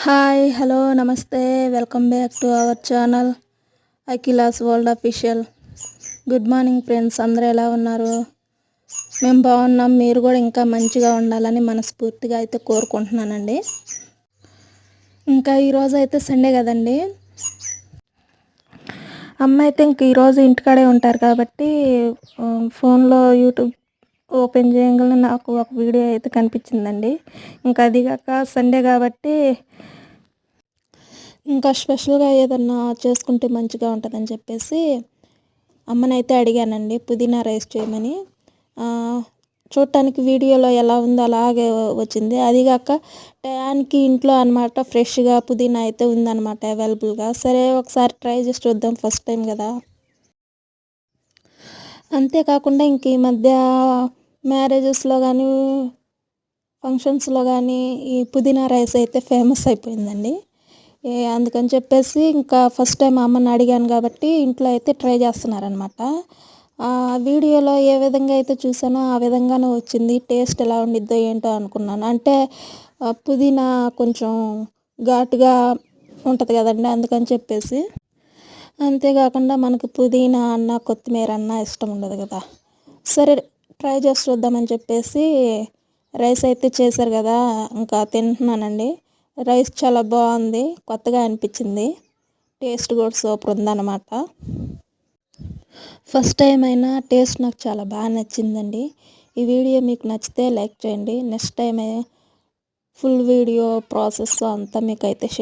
Hi hello నమస్తే welcome back to our channel Akhila's world official. Good morning friends, అందరూ ఎలా ఉన్నారు? మేము బాగున్నాం. మీరు కూడా ఇంకా మంచిగా ఉండాలని మనస్ఫూర్తిగా అయితే కోరుకుంటున్నానండి. ఇంకా ఈరోజు అయితే సండే కదండి. అమ్మ అయితే ఇంక ఈరోజు ఇంటికాడే ఉంటారు కాబట్టి ఫోన్లో యూట్యూబ్ ఓపెన్ చేయగానే నాకు ఒక వీడియో అయితే కనిపించిందండి. ఇంకా అది కాక సండే కాబట్టి ఇంకా స్పెషల్గా ఏదన్నా చేసుకుంటే మంచిగా ఉంటుందని చెప్పేసి అమ్మనైతే అడిగానండి పుదీనా రైస్ చేయమని. చూడటానికి వీడియోలో ఎలా ఉందో అలాగే వచ్చింది. అదిగాక టయానికి ఇంట్లో అనమాట ఫ్రెష్గా పుదీనా అయితే ఉందన్నమాట అవైలబుల్గా. సరే ఒకసారి ట్రై చేసి చూద్దాం, ఫస్ట్ టైం కదా. అంతేకాకుండా ఇంక ఈ మధ్య మ్యారేజెస్లో కానీ ఫంక్షన్స్లో కానీ ఈ పుదీనా రైస్ అయితే ఫేమస్ అయిపోయిందండి. అందుకని చెప్పేసి ఇంకా ఫస్ట్ టైం అమ్మని అడిగాను కాబట్టి ఇంట్లో అయితే ట్రై చేస్తున్నారనమాట. వీడియోలో ఏ విధంగా అయితే చూసానో ఆ విధంగానే వచ్చింది. టేస్ట్ ఎలా ఉండిద్దో ఏంటో అనుకున్నాను. అంటే పుదీనా కొంచెం ఘాటుగా ఉంటుంది కదండి, అందుకని చెప్పేసి. అంతేకాకుండా మనకు పుదీనా అన్న కొత్తిమీర అన్న ఇష్టం ఉండదు కదా. సరే ట్రై చేసి చూద్దామని చెప్పేసి రైస్ అయితే చేశారు కదా, ఇంకా తింటున్నానండి. రైస్ చాలా బాగుంది, కొత్తగా అనిపించింది. టేస్ట్ కూడా సూపర్ ఉందన్నమాట. ఫస్ట్ టైం అయినా టేస్ట్ నాకు చాలా బాగా నచ్చిందండి. ఈ వీడియో మీకు నచ్చితే లైక్ చేయండి. Next time full video process అంతా మీకు అయితే షేర్